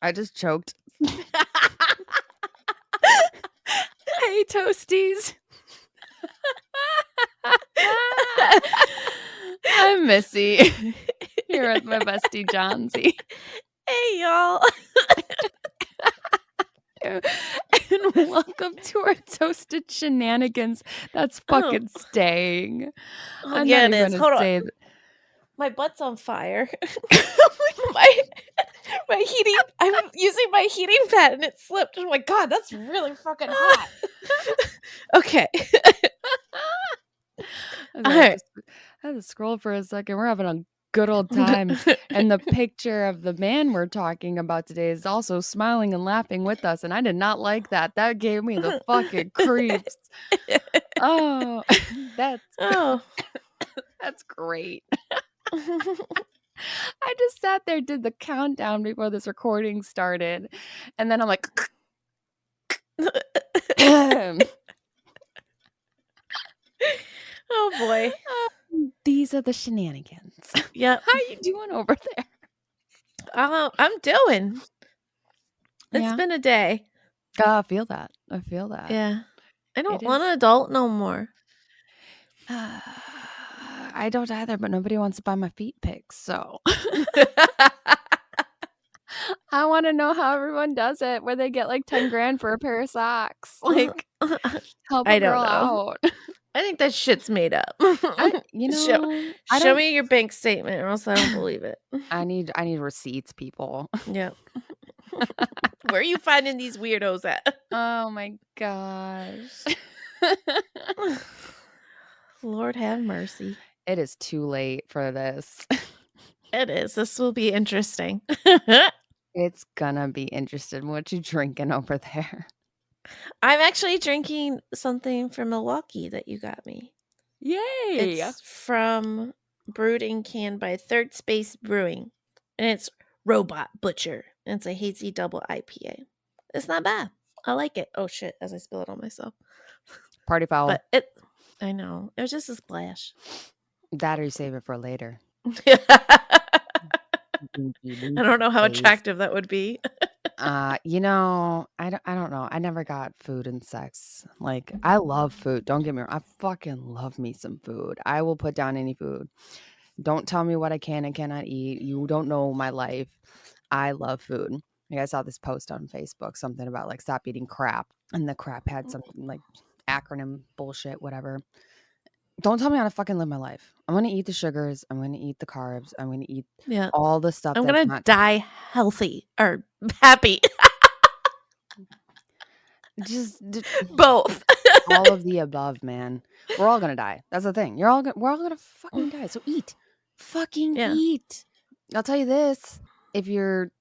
I just choked. Hey, Toasties. I'm Missy. Here with my bestie, Johnsy. Hey, y'all. And welcome to our toasted shenanigans. That's fucking staying. Oh, yeah, it is. Hold on. My butt's on fire. my heating. I'm using my heating pad and it slipped. Oh my god, that's really fucking hot. Okay. I had to scroll for a second. We're having a good old time. And the picture of the man we're talking about today is also smiling and laughing with us. And I did not like that. That gave me the fucking creeps. Oh, that's great. I just sat there, did the countdown before this recording started. And then I'm like, oh boy. These are the shenanigans. Yep. How are you doing over there? I'm doing. It's been a day. I feel that. Yeah. I don't want an adult no more. I don't either, but nobody wants to buy my feet pics, so I want to know how everyone does it, where they get like 10 grand for a pair of socks. Like, help a girl out. I think that shit's made up. Show me your bank statement, or else I don't believe it. I need receipts, people. Yeah. Where are you finding these weirdos at? Oh my gosh. Lord have mercy. It is too late for this. It is. This will be interesting. It's gonna be interesting. What you drinking over there? I'm actually drinking something from Milwaukee that you got me. Yay! It's from brewed and canned by Third Space Brewing, and it's Robot Butcher. And it's a hazy double IPA. It's not bad. I like it. Oh shit! As I spill it on myself. Party foul. But I know it was just a splash. That or you save it for later. I don't know how attractive that would be. I don't know. I never got food and sex. Like, I love food. Don't get me wrong. I fucking love me some food. I will put down any food. Don't tell me what I can and cannot eat. You don't know my life. I love food. Like, I saw this post on Facebook, something about like stop eating crap. And the crap had something like acronym bullshit, whatever. Don't tell me how to fucking live my life. I'm going to eat the sugars. I'm going to eat the carbs. I'm going to eat all the stuff. I'm going to die healthy or happy. Just both. All of the above, man. We're all going to die. That's the thing. We're all going to fucking die. So eat. Fucking eat. I'll tell you this. If you're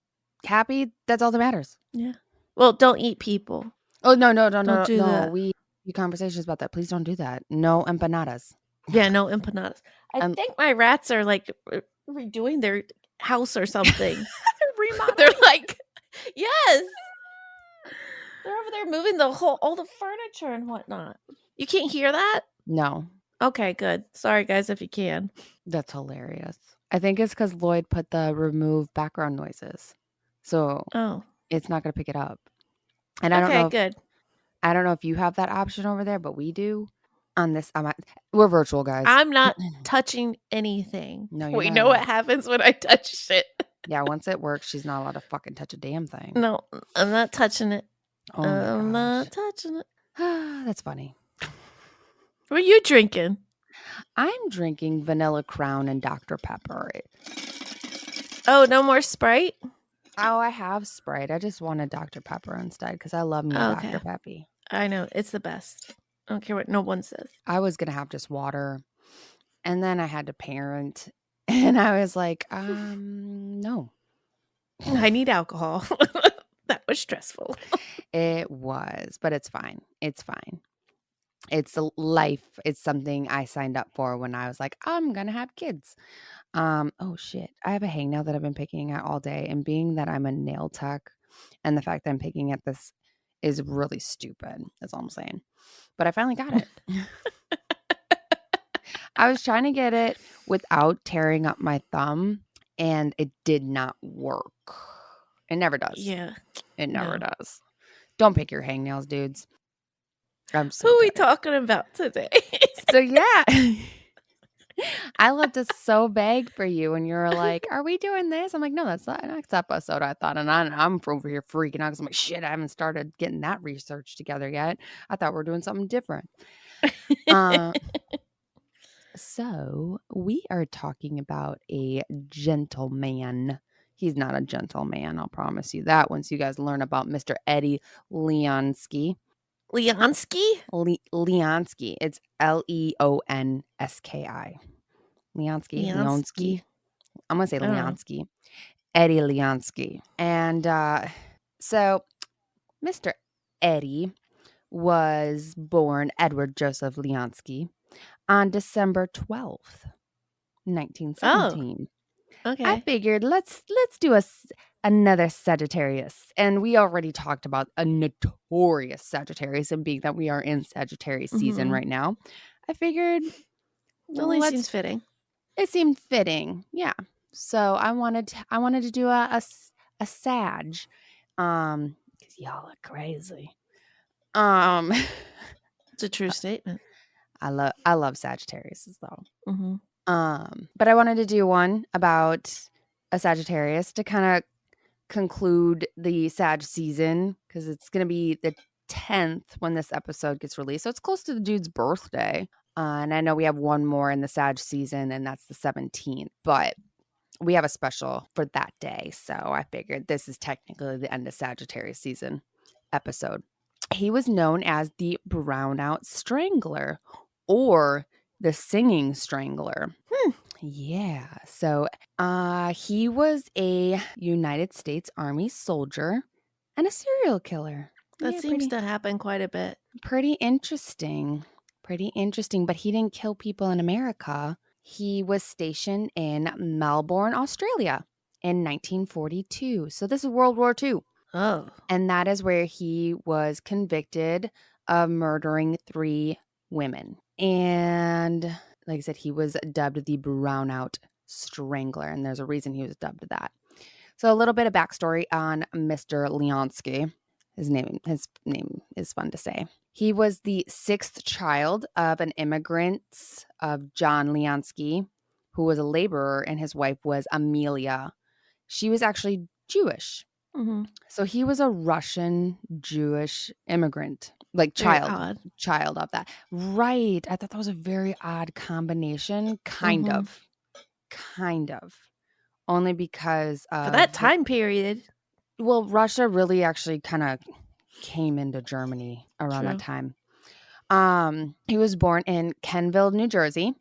happy, that's all that matters. Yeah. Well, don't eat people. Oh, no. Don't do that. We conversations about that. Please don't do that. No empanadas. Yeah, no empanadas. I think my rats are like redoing their house or something. They're like, yes. They're over there moving all the furniture and whatnot. You can't hear that? No. Okay, good. Sorry, guys, if you can. That's hilarious. I think it's because Lloyd put the remove background noises. So it's not going to pick it up. And I don't know. Good. I don't know if you have that option over there, but we do on this. We're virtual, guys. I'm not touching anything. No, we know what happens when I touch shit. Yeah, once it works, she's not allowed to fucking touch a damn thing. No, I'm not touching it. Oh I'm not touching it. That's funny. What are you drinking? I'm drinking Vanilla Crown and Dr. Pepper. Oh, no more Sprite? Oh, I have Sprite. I just wanted Dr. Pepper instead because I love me Dr. Peppy. I know. It's the best. I don't care what no one says. I was going to have just water. And then I had to parent. And I was like, no. I need alcohol. That was stressful. It was. But it's fine. It's fine. It's a life. It's something I signed up for when I was like, I'm going to have kids. Oh shit. I have a hangnail that I've been picking at all day. And being that I'm a nail tech and the fact that I'm picking at this is really stupid. That's all I'm saying. But I finally got it. I was trying to get it without tearing up my thumb and it did not work. It never does. Yeah. It never No. does. Don't pick your hangnails, dudes. I'm Who so are we tired. talking about today? So yeah. I left this so vague for you, and you're like, "Are we doing this?" I'm like, "No, that's not next episode." I thought, and I'm over here freaking out because I'm like, "Shit, I haven't started getting that research together yet. I thought we are doing something different." Uh, so we are talking about a gentleman. He's not a gentleman, I'll promise you that. Once you guys learn about Mr. Eddie Leonski. Leonski? Leonski. It's Leonski. Leonski. Leonski. I'm going to say I don't know. Leonski. Eddie Leonski. And so Mr. Eddie was born Edward Joseph Leonski on December 12th, Oh, 1917. I okay. figured let's do another Sagittarius. And we already talked about a notorious Sagittarius, and being that we are in Sagittarius season right now, I figured Only seems fitting. it seemed fitting. Yeah. So I wanted to do a Sag. Cuz y'all are crazy. It's a true statement. I love Sagittarius though. Mm-hmm. But I wanted to do one about a Sagittarius to kind of conclude the Sag season, because it's going to be the 10th when this episode gets released. So it's close to the dude's birthday. And I know we have one more in the Sag season, and that's the 17th. But we have a special for that day. So I figured this is technically the end of Sagittarius season episode. He was known as the Brownout Strangler, or the Singing Strangler. Yeah. So he was a United States Army soldier and a serial killer. That Yeah, seems to happen quite a bit. pretty interesting. Pretty interesting. But he didn't kill people in America. He was stationed in Melbourne, Australia in 1942. So this is World War II. Oh. And that is where he was convicted of murdering 3 women. And like I said, he was dubbed the Brownout Strangler. And there's a reason he was dubbed that. So a little bit of backstory on Mr. Leonski. His name is fun to say. He was the 6th child of an immigrant of John Leonski, who was a laborer, and his wife was Amelia. She was actually Jewish. Mm-hmm. So he was a Russian Jewish immigrant, like Very child of that. Right. I thought that was a very odd combination. Kind of. Only because for that time period. Well, Russia really actually kind of came into Germany around that time. He was born in Kenville, New Jersey,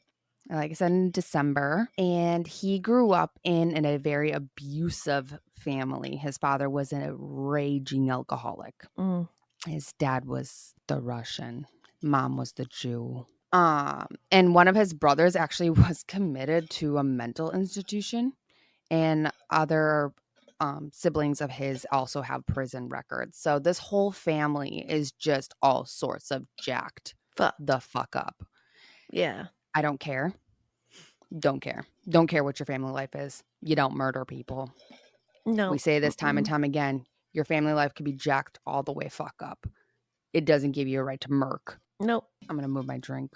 like I said, in December, and he grew up in a very abusive family. His father was a raging alcoholic. His dad was the Russian. Mom was the Jew. And one of his brothers actually was committed to a mental institution, and other siblings of his also have prison records. So this whole family is just all sorts of jacked the fuck up. Yeah. I don't care. Don't care what your family life is. You don't murder people. No. We say this time and time again. Your family life could be jacked all the way fuck up. It doesn't give you a right to murk. Nope. I'm gonna move my drink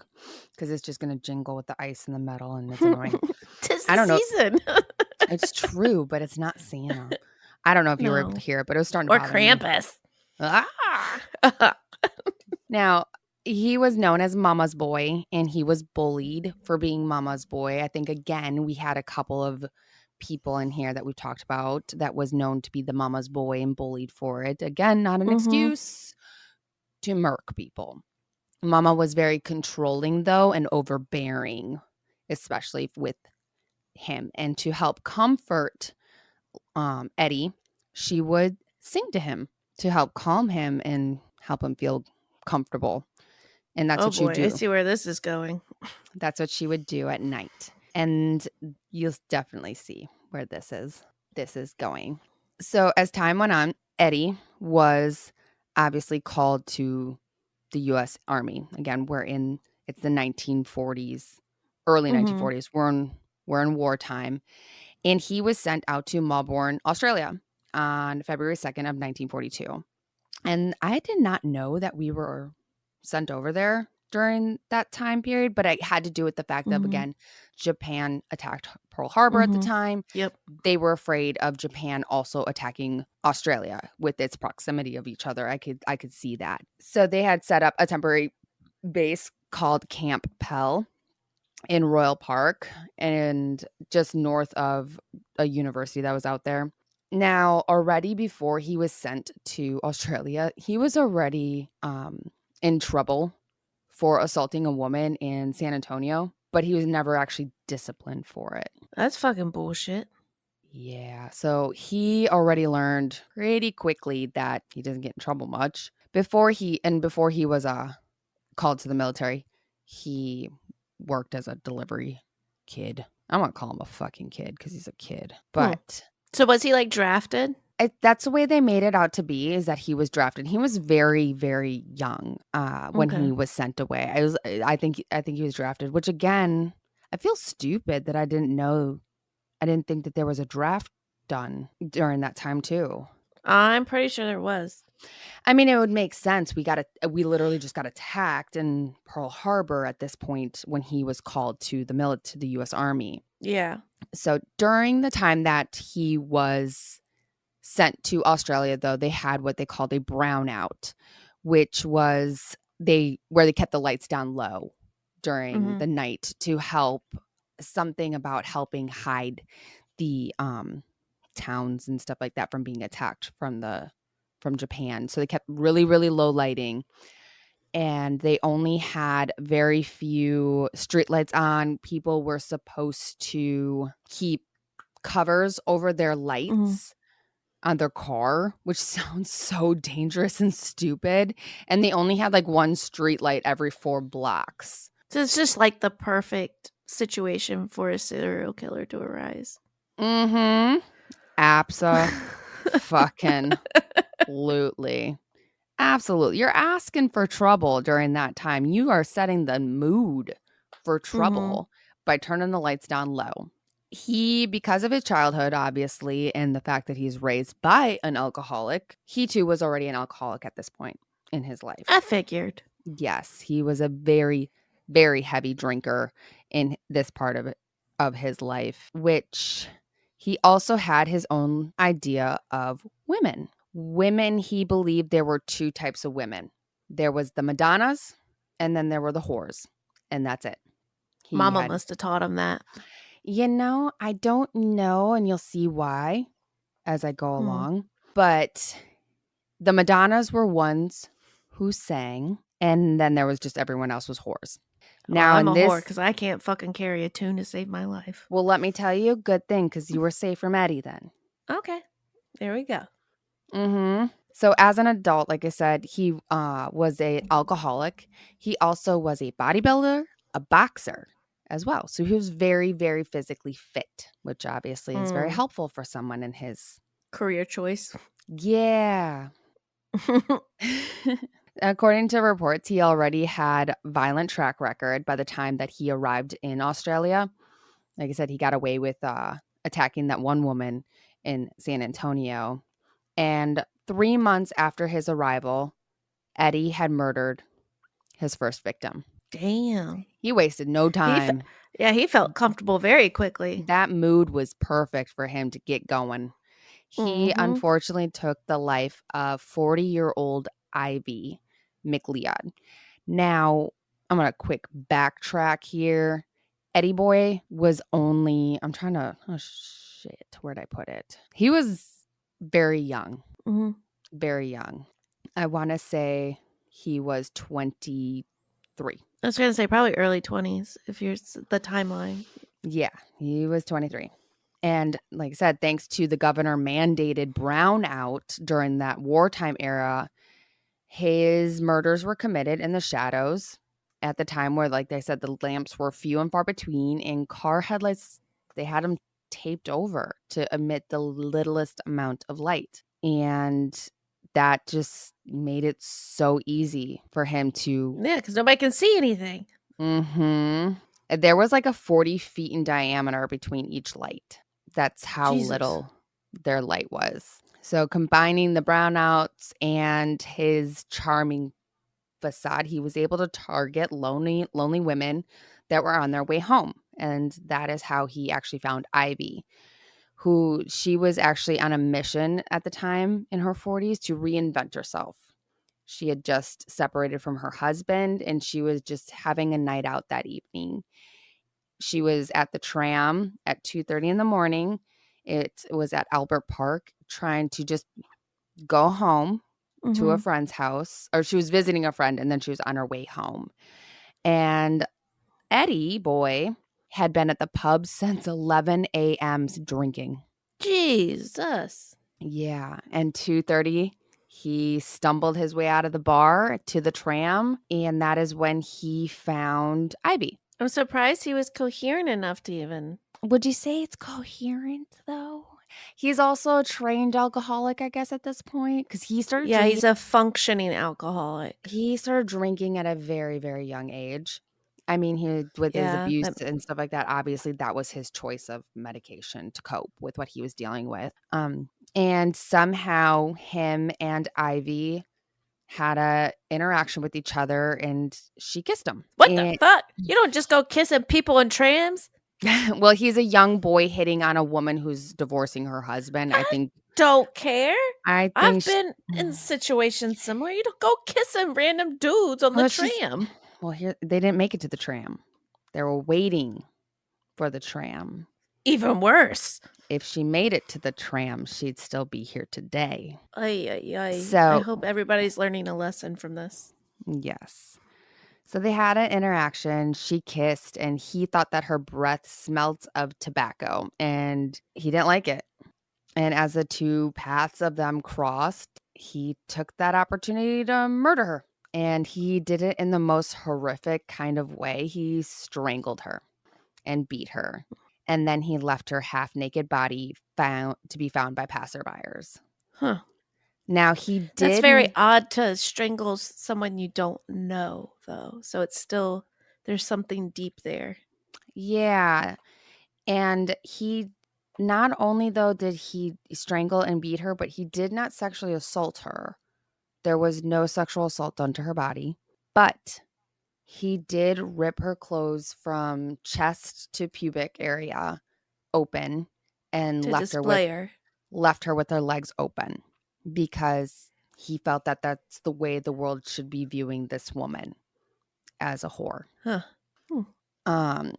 because it's just gonna jingle with the ice and the metal, and it's annoying. Tis the season. It's true, but it's not Santa. I don't know if you were able to hear it, but it was starting to bother Krampus. me. Now, he was known as Mama's Boy, and he was bullied for being Mama's Boy. I think, again, we had a couple of people in here that we've talked about that was known to be the Mama's Boy and bullied for it. Again, not an excuse to murk people. Mama was very controlling, though, and overbearing, especially with him. And to help comfort Eddie, she would sing to him to help calm him and help him feel comfortable. And that's what you do. I see where this is going. That's what she would do at night. And you'll definitely see where this is going. So as time went on, Eddie was obviously called to the U.S. Army. Again, it's the 1940s, early 1940s. We're in wartime. And he was sent out to Melbourne, Australia, on February 2nd of 1942. And I did not know that we were sent over there during that time period, but it had to do with the fact that, again, Japan attacked Pearl Harbor at the time. Yep. They were afraid of Japan also attacking Australia with its proximity of each other. I could see that. So they had set up a temporary base called Camp Pell in Royal Park and just north of a university that was out there. Now, already before he was sent to Australia, he was already in trouble for assaulting a woman in San Antonio, but he was never actually disciplined for it. That's fucking bullshit. Yeah, so he already learned pretty quickly that he doesn't get in trouble much. Before he was called to the military, he worked as a delivery kid. I'm gonna call him a fucking kid because he's a kid. But so was he like drafted? That's the way they made it out to be, is that he was drafted. He was very, very young when he was sent away. I think he was drafted, which again, I feel stupid that I didn't know. I didn't think that there was a draft done during that time too. I'm pretty sure there was. I mean, it would make sense. We literally just got attacked in Pearl Harbor at this point when he was called to the U.S. Army. Yeah. So during the time that he was sent to Australia, though, they had what they called a brownout, which was where they kept the lights down low during the night to help, something about helping hide the towns and stuff like that from being attacked from Japan. So they kept really, really low lighting, and they only had very few streetlights on. People were supposed to keep covers over their lights on their car, which sounds so dangerous and stupid. And they only had like one street light every 4 blocks. So it's just like the perfect situation for a serial killer to arise. Absolutely. Absolutely. You're asking for trouble during that time. You are setting the mood for trouble by turning the lights down low. He, because of his childhood, obviously, and the fact that he's raised by an alcoholic, he too was already an alcoholic at this point in his life. I figured. Yes, he was a very, very heavy drinker in this part of his life, which he also had his own idea of women. Women, he believed there were 2 types of women. There was the Madonnas, and then there were the whores, and that's it. Mama must have taught him that. I don't know, and you'll see why as I go along. But the Madonnas were ones who sang, and then there was just everyone else was whores. Now, I'm a whore because I can't fucking carry a tune to save my life. Well, let me tell you, good thing, because you were safe from Eddie then. Okay, there we go. So as an adult, like I said, he was an alcoholic. He also was a bodybuilder, a boxer as well. So he was very, very physically fit, which obviously is very helpful for someone in his career choice. Yeah. According to reports, he already had violent track record by the time that he arrived in Australia. Like I said, he got away with attacking that one woman in San Antonio. And 3 months after his arrival, Eddie had murdered his first victim. Damn. He wasted no time. He felt comfortable very quickly. That mood was perfect for him to get going. He unfortunately took the life of 40-year-old Ivy McLeod. Now, I'm going to quick backtrack here. Eddie Boy was only, where'd I put it? He was very young. Very young. I want to say he was 23. I was going to say probably early 20s if you're the timeline. Yeah, he was 23. And like I said, thanks to the governor mandated brownout during that wartime era, his murders were committed in the shadows at the time where, like they said, the lamps were few and far between, and car headlights, they had them taped over to emit the littlest amount of light. And that just made it so easy for him to... Yeah, because nobody can see anything. There was like a 40 feet in diameter between each light. That's how little their light was. So combining the brownouts and his charming facade, he was able to target lonely women that were on their way home. And that is how he actually found Ivy, who she was actually on a mission at the time in her 40s to reinvent herself. She had just separated from her husband and she was just having a night out that evening. She was at the tram at 2:30 in the morning. It was at Albert Park, trying to just go home to a Mhm. friend's house, or she was visiting a friend and then she was on her way home. And Eddie boy had been at the pub since 11 a.m. drinking. Jesus. Yeah, and 2:30 he stumbled his way out of the bar to the tram, and that is when he found Ivy. I'm surprised he was coherent enough to even. Would you say it's coherent though? He's also a trained alcoholic, I guess, at this point, because Yeah, he's a functioning alcoholic. he started drinking at a very, very young age. I mean, he with his Yeah, abuse that and stuff like that, obviously that was his choice of medication to cope with what he was dealing with. And somehow him and Ivy had a interaction with each other and she kissed him. what the And fuck? You don't just go kissing people in trams? well, he's a young boy hitting on a woman who's divorcing her husband. I I think don't care. I I've think sh been in situations similar. You don't go kissing random dudes on the well, she's tram. well, here they didn't make it to the tram. They were waiting for the tram. Even worse. If she made it to the tram, she'd still be here today. Ay, ay, ay. I So, hope everybody's learning a lesson from this. yes. So they had an interaction. She kissed, and he thought that her breath smelt of tobacco, and he didn't like it. And as the two paths of them crossed, he took that opportunity to murder her. And he did it in the most horrific kind of way. He strangled her and beat her. And then he left her half naked body found to be found by passerbyers. Huh. Now he That's did very odd to strangle someone you don't know, though. So it's still, there's something deep there. yeah, and he not only though did he strangle and beat her, but he did not sexually assault her. There was no sexual assault done to her body, but he did rip her clothes from chest to pubic area open and To display her. left her with her legs open because he felt that that's the way the world should be viewing this woman, as a whore. Huh. Hmm. Um,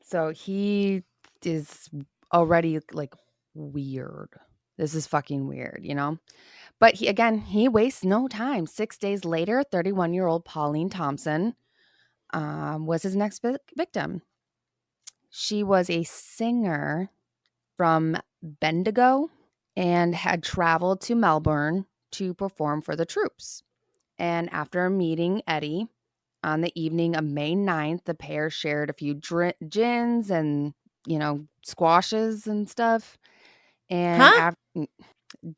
so he is already like weird. This is fucking weird, you know? But he wastes no time. 6 days later, 31-year-old Pauline Thompson was his next victim. She was a singer from Bendigo and had traveled to Melbourne to perform for the troops. And after meeting Eddie on the evening of May 9th, the pair shared a few gins and, squashes and stuff. And Huh? after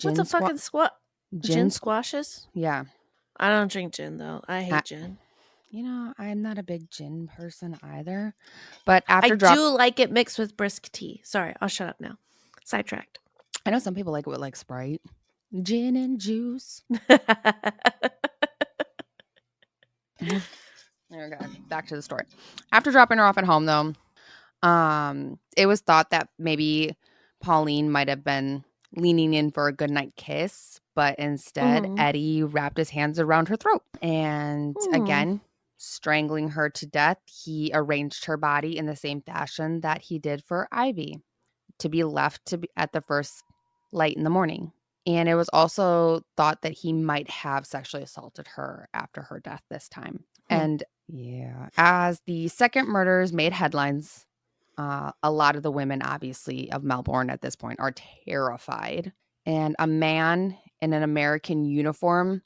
What's a gin squash, fucking squat? gin Gin squ- squashes? yeah. I don't drink gin, though. I hate gin. I'm not a big gin person either. But I after do like it mixed with brisk tea. Sorry, I'll shut up now. Sidetracked. I know some people like it with like Sprite, gin and juice. Okay, back to the story. After dropping her off at home, though, it was thought that maybe Pauline might have been leaning in for a goodnight kiss, but instead Mhm. Eddie wrapped his hands around her throat and Hmm. again, strangling her to death. He arranged her body in the same fashion that he did for Ivy, to be left at the first light in the morning. And it was also thought that he might have sexually assaulted her after her death this time. Hmm. And yeah, as the second murders made headlines, a lot of the women, obviously, of Melbourne at this point are terrified. And a man in an American uniform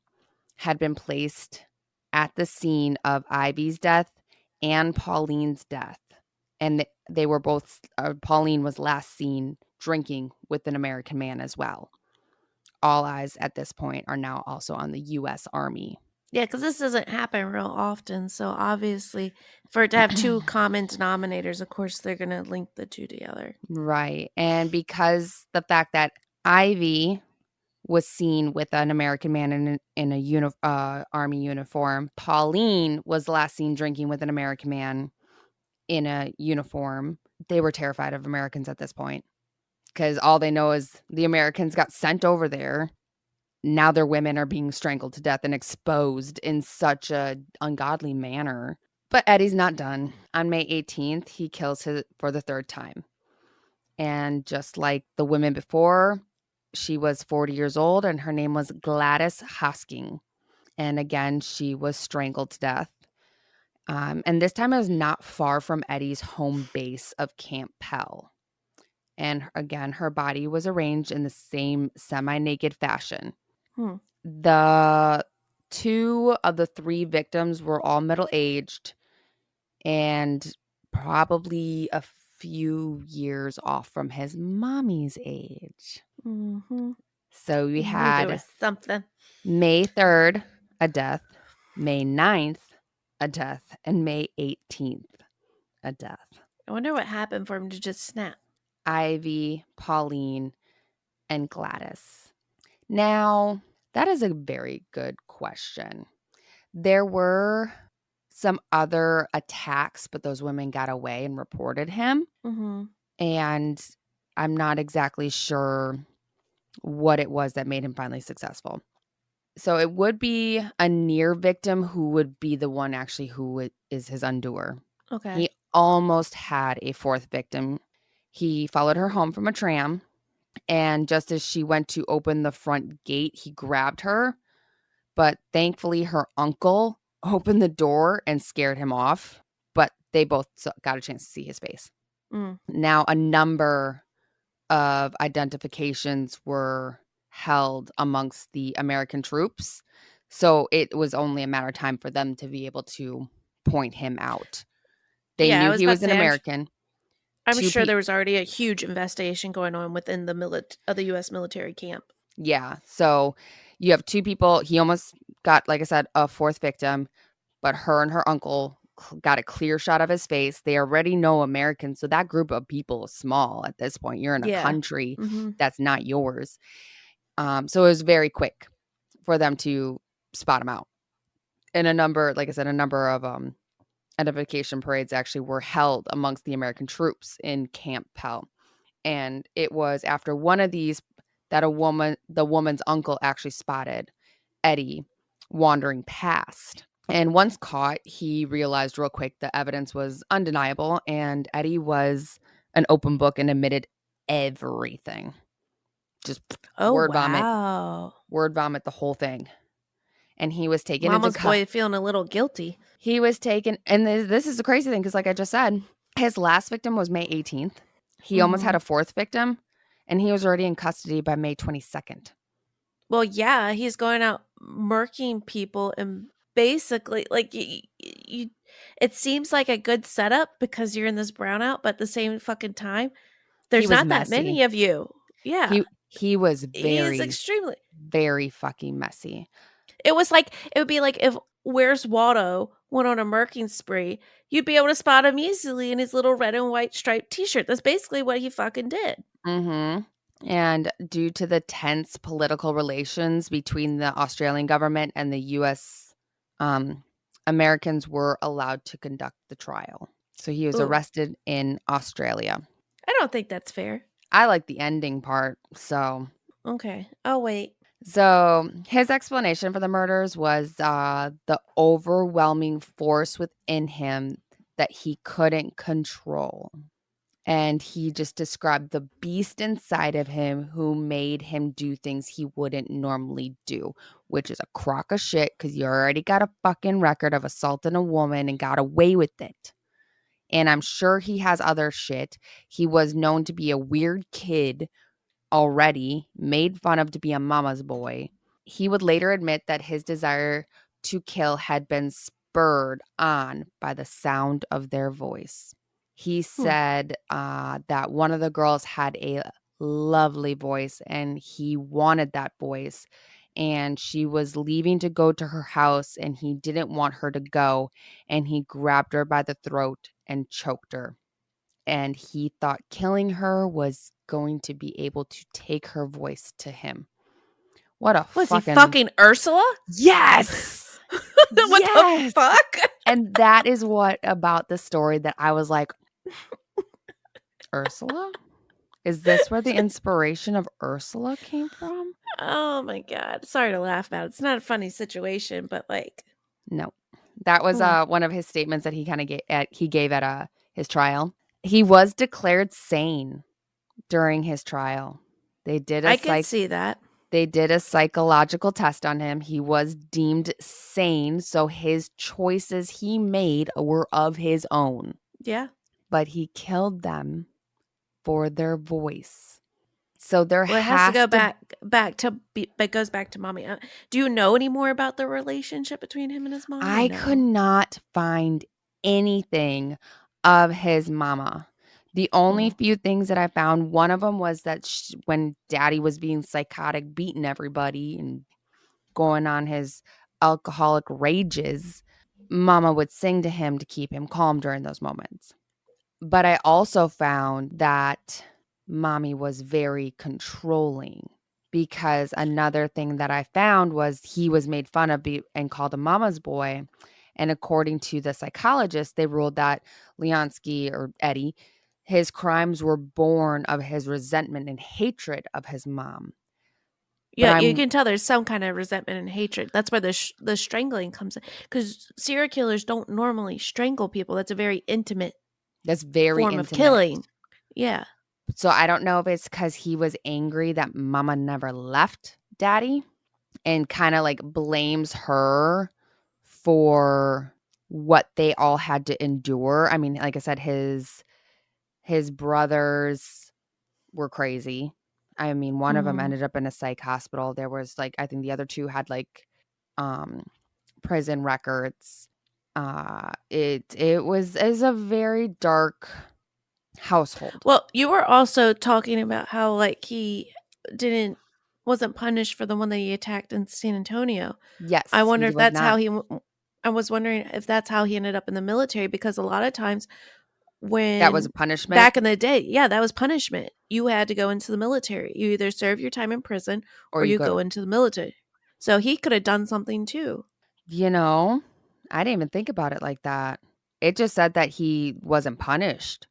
had been placed at the scene of Ivy's death and Pauline's death. And they were both, Pauline was last seen drinking with an American man as well. All eyes at this point are now also on the U.S. Army. Yeah, because this doesn't happen real often. So obviously, for it to have two common denominators, of course, they're going to link the two together. Right. And because the fact that Ivy was seen with an American man in a army uniform. Pauline was last seen drinking with an American man in a uniform. They were terrified of Americans at this point because all they know is the Americans got sent over there. Now their women are being strangled to death and exposed in such a ungodly manner. But Eddie's not done. On May 18th, he kills her for the third time. And just like the women before, she was 40 years old and her name was Gladys Hosking. And again, she was strangled to death. And this time it was not far from Eddie's home base of Camp Pell. And again, her body was arranged in the same semi-naked fashion. The 2 of the 3 victims were all middle-aged and probably a few years off from his mommy's age. Mm-hmm. So we Knew there had was something. May 3rd, a death, May 9th, a death, and May 18th, a death. I wonder what happened for him to just snap. Ivy, Pauline, and Gladys. Now, that is a very good question. There were some other attacks, but those women got away and reported him. Mm-hmm. And I'm not exactly sure what it was that made him finally successful. So it would be a near victim who would be the one actually who is his undoer. Okay. He almost had a 4th victim. He followed her home from a tram, and just as she went to open the front gate, he grabbed her. But thankfully, her uncle opened the door and scared him off. But they both got a chance to see his face. Now, a number of identifications were held amongst the American troops. So it was only a matter of time for them to be able to point him out. They knew he was an American. I'm sure there was already a huge investigation going on within the U.S. military camp. Yeah. So you have 2 people. He almost got, like I said, a 4th victim, but her and her uncle got a clear shot of his face. They already know Americans. So that group of people is small at this point. You're in a country that's not yours. So it was very quick for them to spot him out. And a number of identification parades actually were held amongst the American troops in Camp Pell. And it was after one of these that the woman's uncle actually spotted Eddie wandering past. And once caught, he realized real quick the evidence was undeniable, and Eddie was an open book and admitted everything. Just word vomit the whole thing. And he was taken Mama's boy feeling a little guilty. He was taken, and this is the crazy thing, because like I just said, his last victim was May 18th. He almost had a 4th victim, and he was already in custody by May 22nd. Well, yeah, he's going out murking people, and basically, like, it seems like a good setup because you're in this brownout, but at the same fucking time, there's not that many of you. Yeah. He was very, extremely, very fucking messy. It would be like if Where's Waldo went on a murking spree, you'd be able to spot him easily in his little red and white striped t-shirt. That's basically what he fucking did. Mm-hmm. And due to the tense political relations between the Australian government and the U.S., Americans were allowed to conduct the trial. So he was arrested in Australia. I don't think that's fair. I like the ending part, so. Okay, I'll wait. So his explanation for the murders was the overwhelming force within him that he couldn't control. And he just described the beast inside of him who made him do things he wouldn't normally do, which is a crock of shit because you already got a fucking record of assaulting a woman and got away with it. And I'm sure he has other shit. He was known to be a weird kid already, made fun of to be a mama's boy. He would later admit that his desire to kill had been spurred on by the sound of their voice. He said that one of the girls had a lovely voice and he wanted that voice. And she was leaving to go to her house and he didn't want her to go. And he grabbed her by the throat and choked her. And he thought killing her was going to be able to take her voice to him. What a Was he fucking fucking Ursula? yes! What the Yes! fuck? And that is what about the story that I was like, Ursula? Is this where the inspiration of Ursula came from? Oh my god. Sorry to laugh about it. It's not a funny situation, but like No. That was mm, one of his statements that he kind of gave at his trial. He was declared sane during his trial. They did a I could psych see that. they did a psychological test on him. He was deemed sane, so his choices he made were of his own. Yeah. But he killed them for their voice. So there Well, it has to has go to back to it goes back to mommy. Do you know any more about the relationship between him and his mom or I could no? not find anything of his mama. The only Mm. few things that I found, one of them was that when daddy was being psychotic, beating everybody and going on his alcoholic rages, mama would sing to him to keep him calm during those moments. But I also found that mommy was very controlling because another thing that I found was he was made fun of and called a mama's boy. And according to the psychologist, they ruled that Leonski or Eddie, his crimes were born of his resentment and hatred of his mom. But Yeah, you I'm can tell there's some kind of resentment and hatred. That's where the strangling comes in, because serial killers don't normally strangle people. That's a very intimate That's very form of intimate. killing. Yeah. So I don't know if it's because he was angry that mama never left daddy and kind of like blames her for what they all had to endure. I mean, like I said, his brothers were crazy. I mean, one of them Mhm. ended up in a psych hospital. There was like, I think the other two had like um prison records. It was is a very dark household. Well, you were also talking about how like he didn't wasn't punished for the one that he attacked in San Antonio. I Yes, wonder he if was that's how not. I was wondering if that's how he ended up in the military, because a lot of times That was a when punishment back in the day, yeah, that was punishment. You had to go into the military. You either serve your time in prison or or you you go go to, into the military. So he could have done something too. you know, I didn't even think about it like that. It just said that he wasn't punished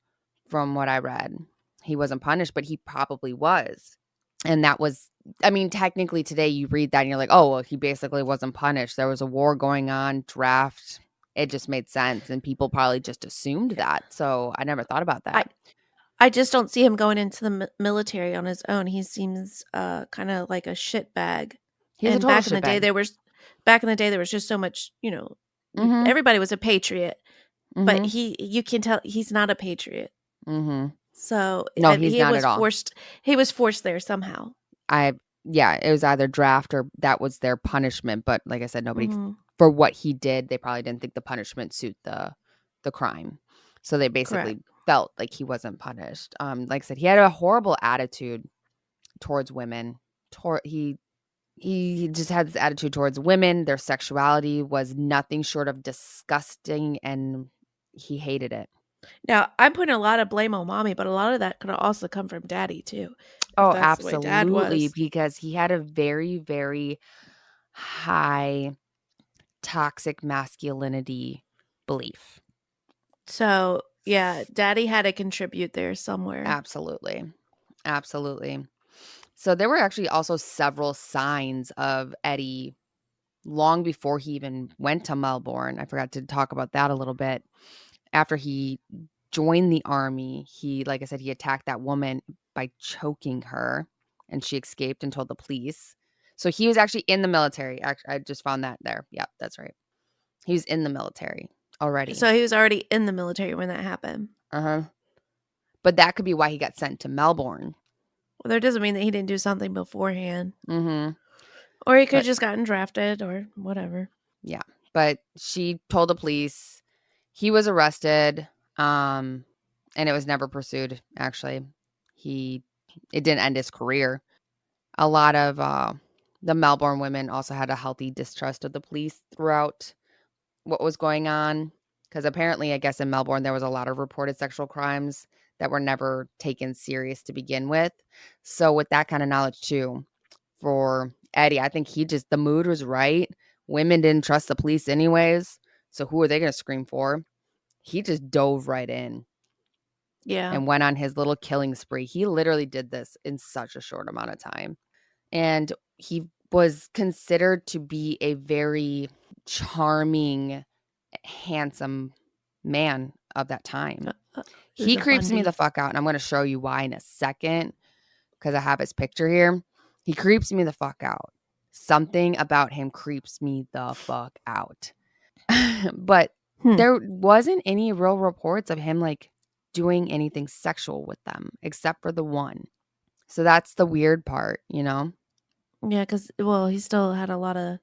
from what I read. He wasn't punished, but he probably was. And that was, I mean, technically today you read that and you're like, oh, well, he basically wasn't punished. There was a war going on, draft. It just made sense. And people probably just assumed that. So I never thought about I that. I just don't see him going into the military on his own. He seems kind of like a shit bag. He's a And total shitbag. back in the day there was just so much, Mm everybody was a patriot, hmm. Mm but hmm. you can tell he's not a patriot. Mm hmm. So No, he's not at all. he was forced there somehow. I yeah, it was either draft or that was their punishment, but like I said, nobody Mhm. for what he did, they probably didn't think the punishment suit the crime. So they Correct. basically felt like he wasn't punished. Like I said, he had a horrible attitude towards women. He just had this attitude towards women. Their sexuality was nothing short of disgusting and he hated it. Now, I'm putting a lot of blame on mommy, but a lot of that could also come from daddy too, if Oh, that's the way dad absolutely, was. because he had a very, very high toxic masculinity belief. So, yeah, daddy had to contribute there somewhere. Absolutely. Absolutely. So there were actually also several signs of Eddie long before he even went to Melbourne. I forgot to talk about that a little bit. After he joined the army, he, like I said, he attacked that woman by choking her and she escaped and told the police. So he was actually in the military. Actually, I just found that there. Yep, that's right. He was in the military already. So he was already in the military when that happened. Uh-huh. But that could be why he got sent to Melbourne. Well, that doesn't mean that he didn't do something beforehand. Mhm. Or he could have But just gotten drafted or whatever. yeah, but she told the police. He was arrested, and it was never pursued, actually. He it didn't end his career. A lot of, the Melbourne women also had a healthy distrust of the police throughout what was going on, because apparently, I guess in Melbourne, there was a lot of reported sexual crimes that were never taken serious to begin with. So with that kinda knowledge too, for Eddie, I think the mood was right. Women didn't trust the police anyways. So who are they going to scream for? He just dove right in Yeah. and went on his little killing spree. He literally did this in such a short amount of time. And he was considered to be a very charming, handsome man of that time. Who's He a creeps me the Bundy? fuck out, and I'm going to show you why in a second because I have his picture here. He creeps me the fuck out. Something about him creeps me the fuck out. But there wasn't any real reports of him like doing anything sexual with them except for the one. So that's the weird part, you know? Yeah, because he still had a lot of.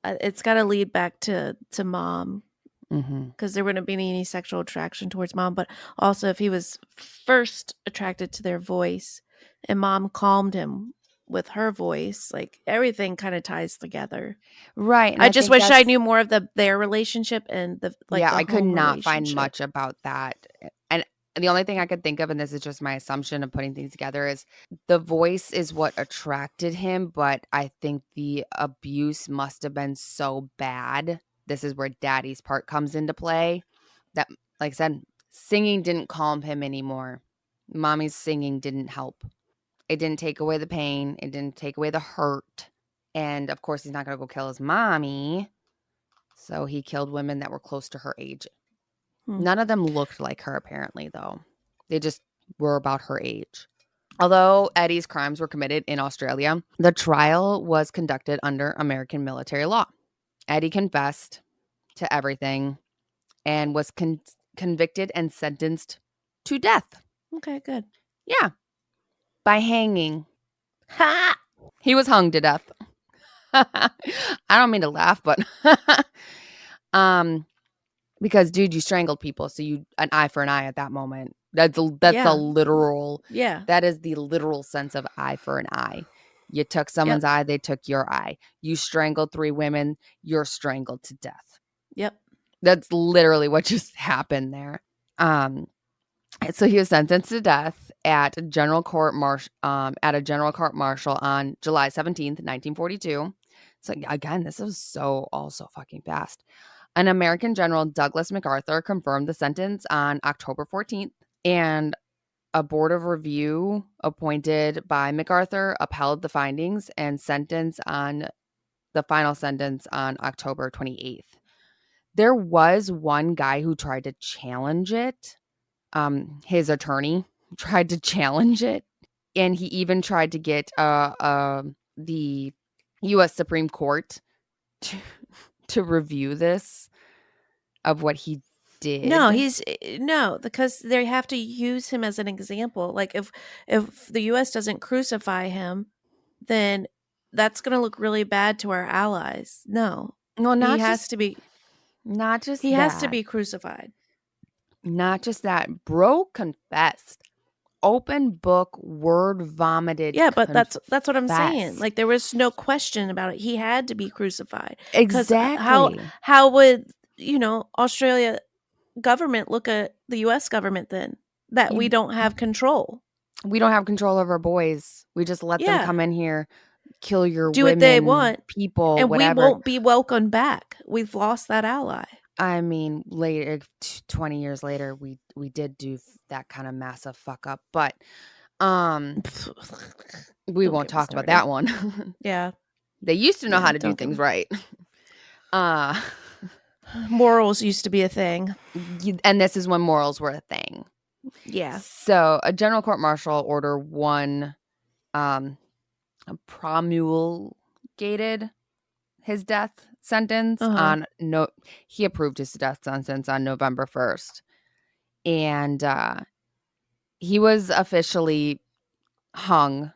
It's got to lead back to mom, Mm-hmm. because there wouldn't be any sexual attraction towards mom. But also, if he was first attracted to their voice, and mom calmed him with her voice, like everything kind of ties together. Right. And I I just think wish I that's, knew more of their relationship and yeah, the I could home not find relationship. much about that. And the only thing I could think of, and this is just my assumption of putting things together, is the voice is what attracted him. But I think the abuse must have been so bad. This is where daddy's part comes into play. That, like I said, singing didn't calm him anymore. Mommy's singing didn't help. It didn't take away the pain. It didn't take away the hurt. And of course, he's not going to go kill his mommy. So he killed women that were close to her age. None of them looked like her, apparently, though. They just were about her age. Although Eddie's crimes were committed in Australia, the trial was conducted under American military law. Eddie confessed to everything and was convicted and sentenced to death. Okay, good. Yeah, by hanging. Ha! He was hung to death. I don't mean to laugh, but because dude, you strangled people, so you an eye for an eye at that moment. That's a Yeah. literal. Yeah. That is the literal sense of eye for an eye. You took someone's eye, they took your eye. You strangled 3 women, you're strangled to death. Yep. That's literally what just happened there. So he was sentenced to death at a general court martial on July 17th, 1942. So again, this was so also fucking fast. An American General Douglas MacArthur confirmed the sentence on October 14th, and a board of review appointed by MacArthur upheld the findings and the final sentence on October 28th. There was one guy who tried to challenge it. His attorney tried to challenge it, and he even tried to get the U.S. Supreme Court to review this of what he No, did. no, because they have to use him as an example. Like if the US doesn't crucify him, then that's going to look really bad to our allies. No. No, He not has just to be not just he has to that. be crucified. Not just that. Bro confessed. Open book, word vomited, Yeah, but that's what I'm saying. confessed. Like there was no question about it. He had to be crucified. Cuz Exactly. how would, Australia government look at the US government then? That we You, don't have control. we don't have control over boys. We just let them Yeah. come in here, kill your Do what they women, want, people, and we whatever. won't be welcomed back. We've lost that ally. I mean, later, 20 years later, we did do that kind of massive fuck up, but we Don't won't get me talk about started. that one. Yeah. They used to know how to do Don't get things me. right. Uh Morals used to be a thing. and this is when morals were a thing. Yeah. So a general court martial order 1 promulgated his death sentence Uh-huh. he approved his death sentence on November 1st. And he was officially hung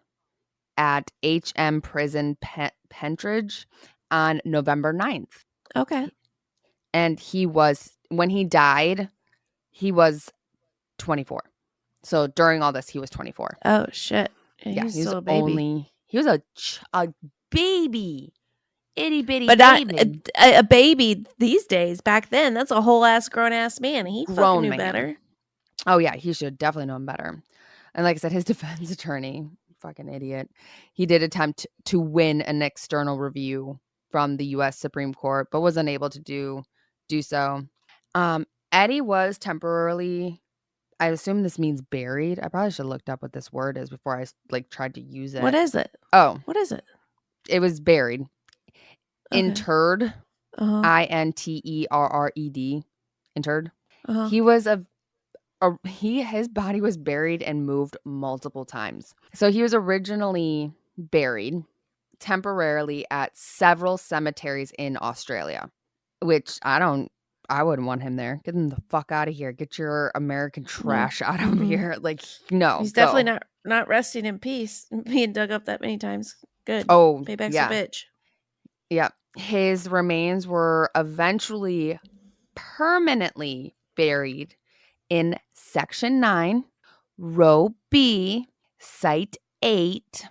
at HM Prison Pentridge on November 9th. Okay. And when he died, he was 24. So during all this, he was 24. Oh shit. Yeah, Yeah, he's still a baby. he was a baby. Itty bitty But not baby. a baby these days. Back then, that's a whole ass grown ass man. He fucking Grown knew man. better. Oh, yeah, he should definitely know him better. And like I said, his defense attorney fucking idiot. He did attempt to win an external review from the U.S. Supreme Court, but was unable to do so. Eddie was temporarily, I assume this means buried. I probably should have looked up what this word is before I tried to use What it. is it? Oh, What is it? it was buried. Okay. Interred. Uh-huh. Interred. Interred. Uh-huh. He was his body was buried and moved multiple times. So he was originally buried temporarily at several cemeteries in Australia, which I wouldn't want him there. Get him the fuck out of here. Get your American No. trash out of here. Like, no, He's go. definitely not resting in peace. Being dug up that many times. Good. Oh, Payback's a yeah. bitch. Yeah. His remains were eventually permanently buried in Section 9, Row B, Site 8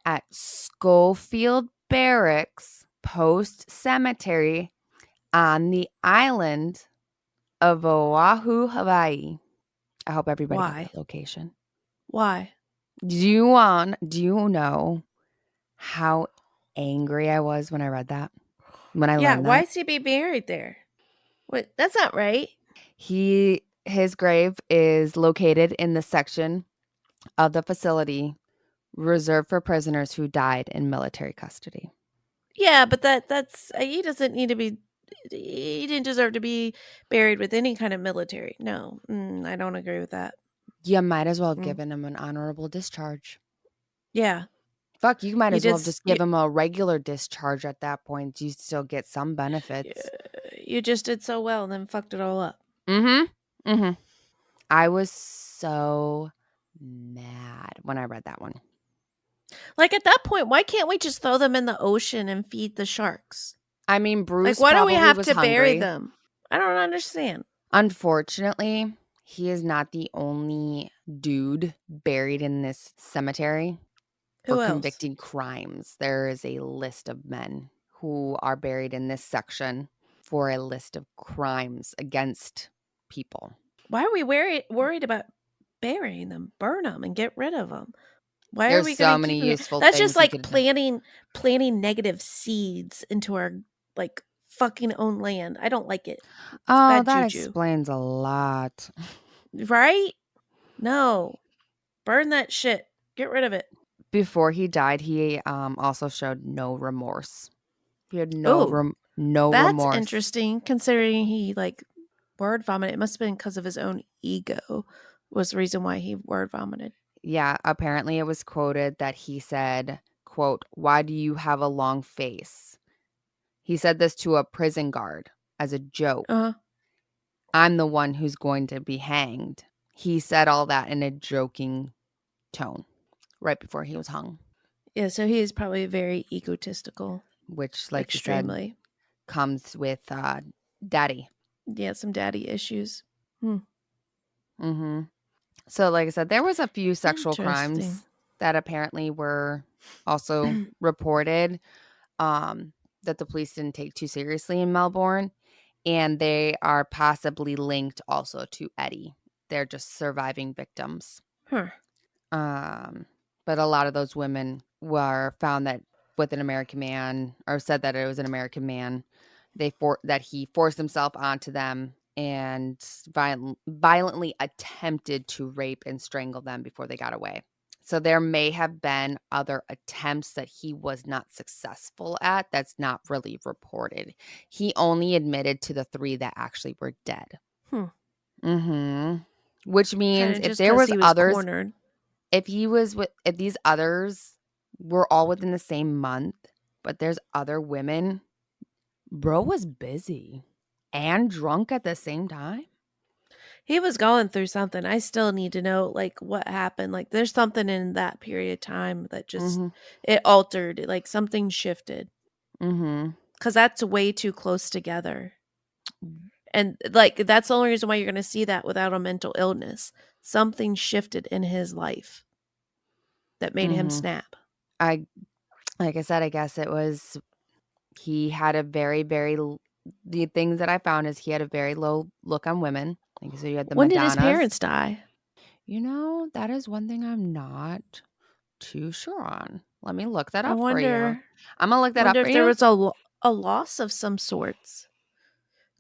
at Schofield Barracks Post Cemetery on the island of Oahu, Hawaii. I hope everybody got Why? that location. Why? Do you know how angry I was when I read that? When I Yeah, learned why that? is he be buried there? What? That's not right. His grave is located in the section of the facility reserved for prisoners who died in military custody. Yeah, but that's he doesn't need to be. He didn't deserve to be buried with any kind of military. No, I don't agree with that. You might as well have Mm. given him an honorable discharge. Yeah, Fuck, you might you as did. well have just give him a regular discharge at that point. You still get some Yeah, benefits. you just did so well and then fucked it all up. Mm-hmm. Mm-hmm. I was so mad when I read that one. Like at that point, why can't we just throw them in the ocean and feed the sharks? I mean, Like, Bruce why do we probably have was to bury hungry. them? I don't understand. Unfortunately, he is not the only dude buried in this cemetery for Who else? convicting crimes. There is a list of men who are buried in this section for a list of crimes against people. Why are we worried about burying them? Burn them and get rid of them. Why are There's we going so to keep many them here? useful That's just things he like could have done. planting negative seeds into our like fucking own land. I don't like it. It's Oh, bad that juju. explains a lot. Right? No. Burn that shit. Get rid of it. Before he died, he also showed no remorse. He had Oh, no that's remorse. interesting considering he like word vomited. It must have been because of his own ego was the reason why he word vomited. Yeah, apparently it was quoted that he said, quote, "Why do you have a long face?" He said this to a prison guard as a joke. Uh-huh. I'm the one who's going to be hanged. He said all that in a joking tone right before he was hung, Yeah, so he is probably very egotistical. which, like you said, Extremely. comes with daddy. Yeah, some daddy issues. Hmm. Mm-hmm. So, like I said, there was a few sexual Interesting. crimes that apparently were also reported that the police didn't take too seriously in Melbourne, and they are possibly linked also to Eddie. They're just surviving victims. Huh. But a lot of those women were found that with an American man, or said that it was an American man, that he forced himself onto them and violently attempted to rape and strangle them before they got away. So there may have been other attempts that he was not successful at that's not really reported. He only admitted to the 3 that actually were dead. Hmm. Mhm. Which Kind means of if just there because was he was others, cornered. if these others were all within the same month, but there's other women, bro was busy and drunk at the same time. He was going through something. I still need to know like what happened. Like there's something in that period of time that just Mhm. it altered. Like something shifted. Mhm. Cause that's way too close together. And like that's the only reason why you're gonna see that without a mental illness. Something shifted in his life that made him Mhm. snap. I like I said, I guess it was he had a the things that I found is he had a very low look on women. Like so you had the When did his Madonnas. parents die? That is one thing I'm not too sure on. Let me look that I up for you. wonder I'm gonna look that up wonder for if there you. was a loss of some sorts,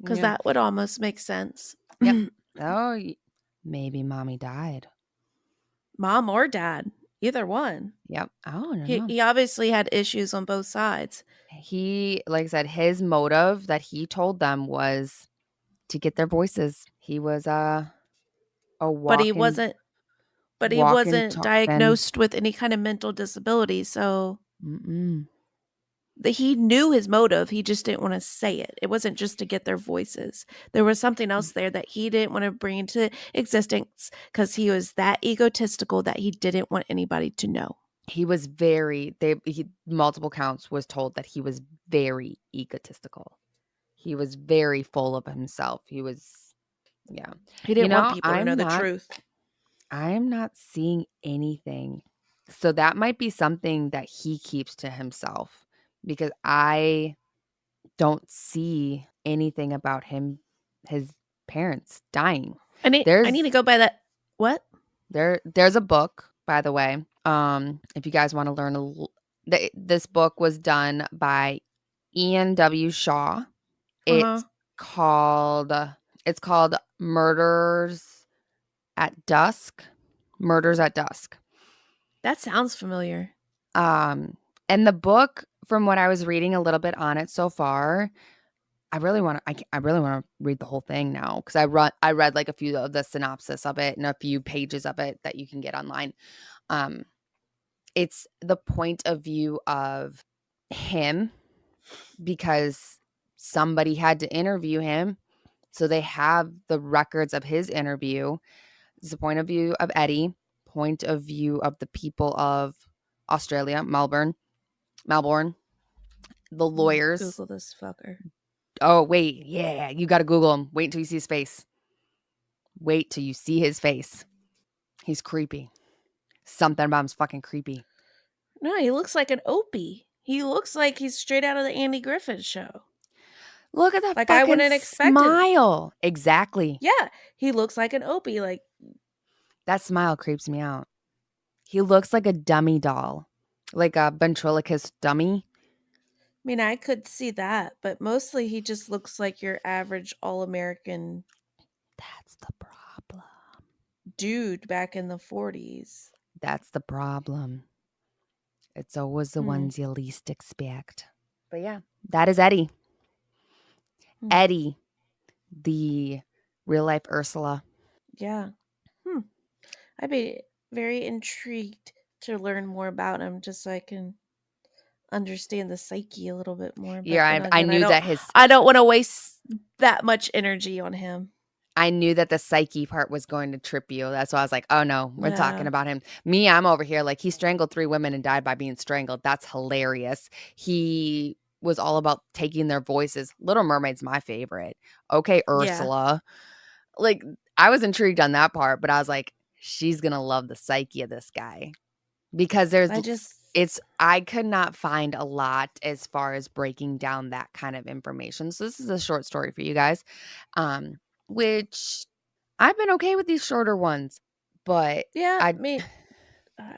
because Yeah. that would almost make sense. Yep. Oh, maybe mommy died. Mom or dad, either one. Yep. Oh, I don't He know. he obviously had issues on both sides, He, like I said, his motive that he told them was to get their voices. He was a but he walking, wasn't but he walking, wasn't talking. diagnosed with any kind of mental disability, so Mm-mm. he knew his motive, he just didn't wanna say it. It wasn't just to get their voices. There was something else there that he didn't wanna bring into existence because he was that egotistical that he didn't want anybody to know. He was very. He multiple counts was told that he was very egotistical. He was very full of himself. He was, yeah. He You didn't want know, people to know the truth. I'm not seeing anything. So that might be something that he keeps to himself because I don't see anything about his parents dying. I need to There's go by that. What? there's a book, by the way. If you guys want to learn this book was done by Ian W. Shaw. Uh-huh. It's called it's called Murders at Dusk. Murders at Dusk. That sounds familiar. Um, and the book, from what I was reading a little bit on it so far, I really want to read the whole thing now because I read like a few of the synopsis of it and a few pages of it that you can get online. Um, it's the point of view of him because somebody had to interview him, so they have the records of his interview. It's the point of view of Eddie, point of view of the people of Australia, Melbourne, the lawyers. Google this fucker. Oh, wait. Yeah, you got to Google him. Wait until you see his face. Wait till you see his face. He's creepy. Something about him's fucking creepy. No, he looks like an Opie. He looks like he's straight out of the Andy Griffith show. Look at that Like I fucking wouldn't expect it. smile. Exactly. Yeah, he looks like an Opie. Like, That smile creeps me out. He looks like a dummy doll, like a ventriloquist dummy. I mean, I could see that, but mostly he just looks like your average all-American That's the problem. dude back in the 40s. That's the problem. It's always the Hmm. ones you least expect. But yeah, that is Eddie. Hmm. Eddie, the real life Ursula. Yeah. Hmm. I'd be very intrigued to learn more about him just so I can understand the psyche a little bit more. But then Yeah, I again, knew that I don't want to waste that much energy on him. I knew that the psyche part was going to trip you. That's why I was like, oh no, we're talking Yeah. about him. Me, I'm over here like he strangled 3 women and died by being strangled. That's hilarious. He was all about taking their voices. Little Mermaid's my favorite. Okay, Yeah. Ursula. Like, I was intrigued on that part, but I was like, she's gonna love the psyche of this guy. Because I just I could not find a lot as far as breaking down that kind of information. So this is a short story for you guys. Which I've been okay with these shorter ones, but yeah, I I mean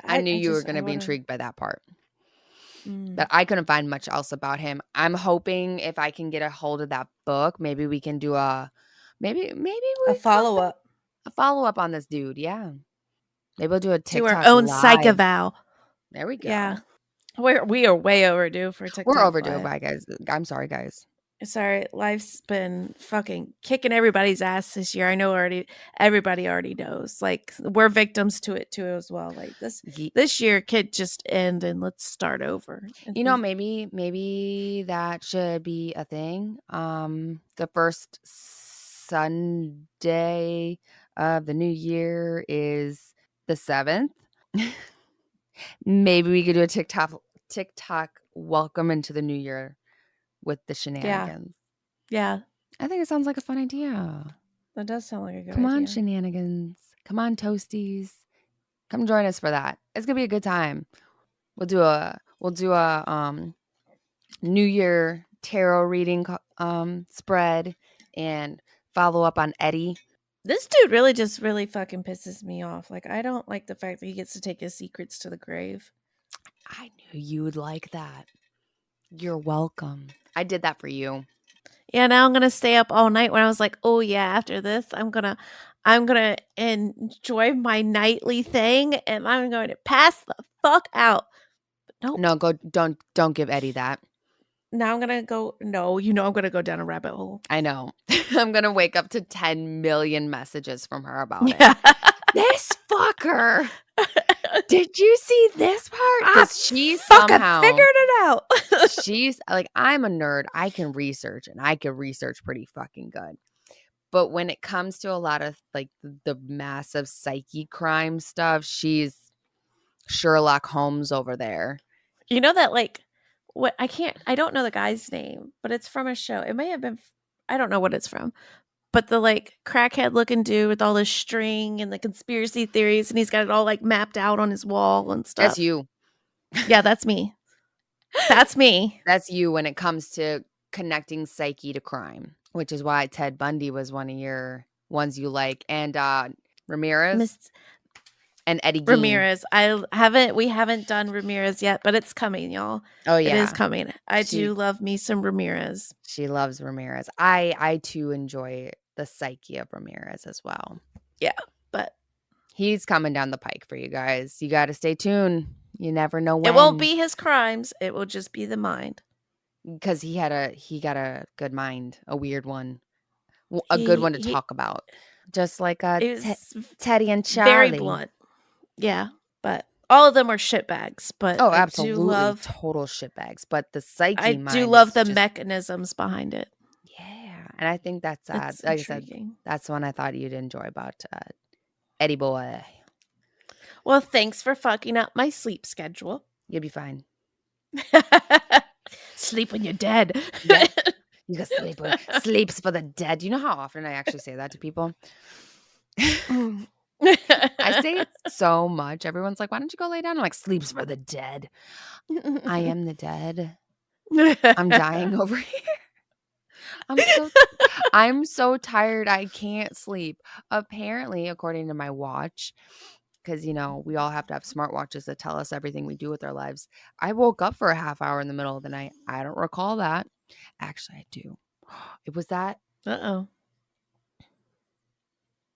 I knew I you were just going I to be want to intrigued by that part. mm, But I couldn't find much else about him. I'm hoping if I can get a hold of that book, maybe we can do maybe a we come follow back up a follow-up on this dude. Yeah. Maybe we'll do a to our TikTok own psych live. eval. There we Yeah. go. We are way overdue for We're TikTok overdue. live. Bye, guys. I'm sorry, guys. Sorry, life's been fucking kicking everybody's ass this year. I know everybody already knows. Like we're victims to it too as well. Like this year could just end and let's start over. You know, maybe that should be a thing. The first Sunday of the new year is the 7th. Maybe we could do a TikTok welcome into the new year with the Yeah. shenanigans. Yeah. I think it sounds like a fun idea. That does sound like a good Come on, idea. shenanigans. Come on, toasties. Come join us for that. It's gonna be a good time. We'll do a New Year tarot reading spread and follow up on Eddie. This dude really just really fucking pisses me off. Like, I don't like the fact that he gets to take his secrets to the grave. I knew you would like that. You're welcome. I did that for you. Yeah, now I'm gonna stay up all night when I was like, oh yeah, after this, I'm gonna enjoy my nightly thing and I'm going to pass the fuck out. But nope. No, don't give Eddie that. Now I'm gonna go. No, I'm gonna go down a rabbit hole. I know. I'm gonna wake up to 10 million messages from her about Yeah. it. This fucker. Did you see this part? Because she somehow figured it out. she's like, I'm a nerd. I can research and I can research pretty fucking good. But when it comes to a lot of like the massive psyche crime stuff, she's Sherlock Holmes over there. You know that like what I don't know the guy's name, but it's from a show. It may have been I don't know what it's from. But the like crackhead looking dude with all the string and the conspiracy theories and he's got it all like mapped out on his wall and stuff. That's you. Yeah, that's me. That's me. That's you when it comes to connecting psyche to crime, which is why Ted Bundy was one of your ones you like. And Ramirez and Eddie Gein. Ramirez. We haven't done Ramirez yet, but it's coming, y'all. Oh yeah. It is coming. I do love me some Ramirez. She loves Ramirez. I too enjoy the psyche of Ramirez as well. Yeah, but he's coming down the pike for you guys. You got to stay tuned. You never know when. It won't be his crimes. It will just be the mind. Because he got a good mind, a weird one, a good one to talk about. Just like Teddy and Charlie. Very blunt. Yeah, but all of them are shitbags. But oh, absolutely, total shitbags. But the psyche, I do love the mechanisms behind it. Yeah, and I think that's like I said, that's one I thought you'd enjoy about Eddie boy. Well, thanks for fucking up my sleep schedule. You'll be fine. Sleep when you're dead. Yeah. You can sleep when sleeps for the dead. Do you know how often I actually say that to people? I say it so much. Everyone's like, why don't you go lay down? I'm like, sleeps for the dead. I am the dead. I'm dying over here. I'm so tired. I can't sleep. Apparently, according to my watch, because, we all have to have smartwatches that tell us everything we do with our lives. I woke up for a half hour in the middle of the night. I don't recall that. Actually, I do. It was that. Uh-oh.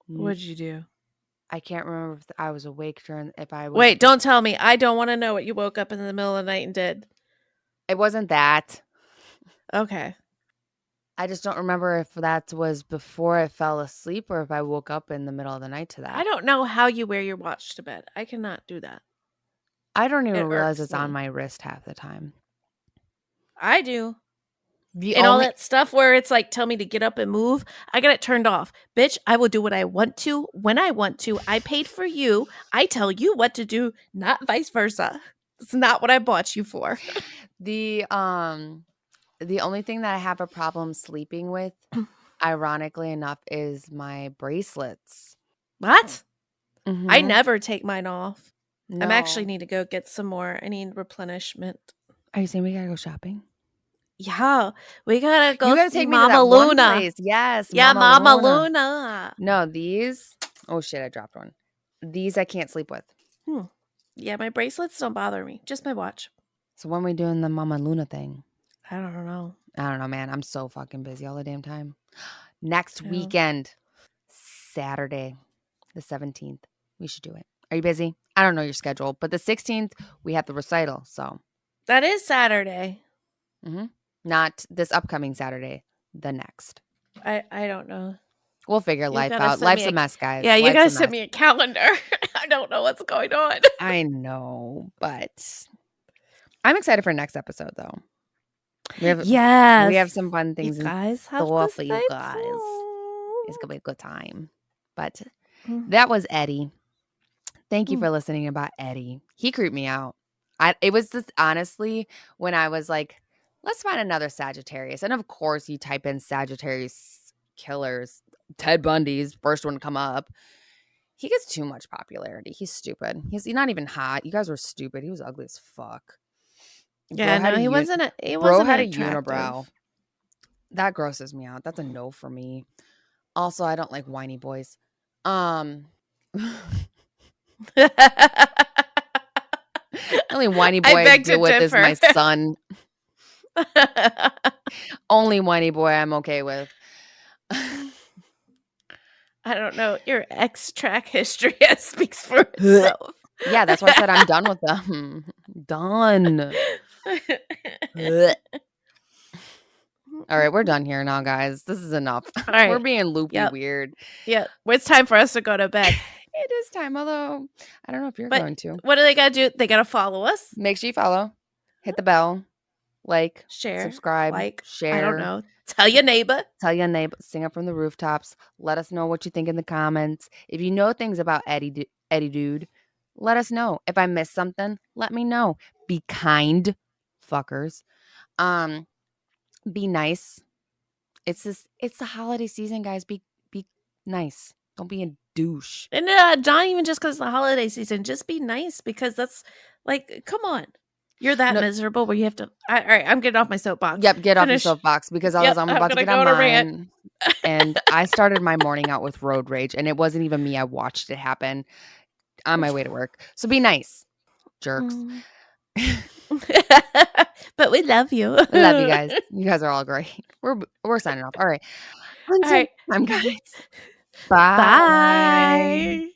What'd you do? I can't remember if I was awake if I was. Wait, don't tell me. I don't want to know what you woke up in the middle of the night and did. It wasn't that. Okay. I just don't remember if that was before I fell asleep or if I woke up in the middle of the night to that. I don't know how you wear your watch to bed. I cannot do that. I don't even realize it's on my wrist half the time. I do. All that stuff where it's like, tell me to get up and move. I got it turned off. Bitch, I will do what I want to, when I want to. I paid for you. I tell you what to do, not vice versa. It's not what I bought you for. The only thing that I have a problem sleeping with, ironically enough, is my bracelets. What? Mm-hmm. I never take mine off. No. I actually need to go get some more. I need replenishment. Are you saying we gotta go shopping? Yeah, we gotta go. You gotta take me to Mama that Luna. One place. Yes, yeah, Mama Luna. No, these. Oh shit! I dropped one. These I can't sleep with. Yeah, my bracelets don't bother me. Just my watch. So when are we doing the Mama Luna thing? I don't know. Man. I'm so fucking busy all the damn time. Next weekend, Saturday, the 17th. We should do it. Are you busy? I don't know your schedule, but the 16th we have the recital. So that is Saturday. Mm-hmm. Not this upcoming Saturday. The next. I don't know. We'll figure life out. Life's a mess, guys. Yeah, you gotta send me a calendar. I don't know what's going on. I know, but I'm excited for next episode, though. We have some fun things in store for you guys. It's gonna be a good time. But that was Eddie. Thank you for listening about Eddie. He creeped me out. It was just honestly when I was like, let's find another Sagittarius. And of course, you type in Sagittarius killers, Ted Bundy's first one to come up. He gets too much popularity. He's stupid. He's not even hot. You guys were stupid. He was ugly as fuck. Yeah, no, he wasn't. He bro wasn't had attractive. A unibrow. That grosses me out. That's a no for me. Also, I don't like whiny boys. The only whiny boy I I beg to deal with is differ. my son. Only whiny boy I'm okay with. I don't know. Your X track history speaks for itself. Yeah, that's why I said I'm done with them. Done. All right, we're done here now, guys. This is enough. All We're right. being loopy Yep. weird. Yep. It's time for us to go to bed. It is time, although I don't know if you're But going to. what do they got to do? They got to follow us, Make sure you follow, hit the bell, like, share, subscribe, like, I don't share, know, tell your neighbor. tell your neighbor, sing up from the rooftops. Let us know what you think in the comments. If you know things about Eddie Dude, let us know. If I missed something, let me know. Be kind, fuckers. Be nice. It's the holiday season, guys. Be nice. Don't be a douche. And not even just because the holiday season, just be nice because that's like, come on. You're that No, miserable where you have to. All right, I'm getting off my soapbox. yep, get off your Finish. soapbox because Yep, I'm I'm about to going to get on go on a rant. mine. And I started my morning out with road rage, and it wasn't even me. I watched it happen on my way to work. So be nice, jerks. But we love you. I love you guys. You guys are all great. We're signing off. All right. All Until right. next time, guys. Bye. Bye.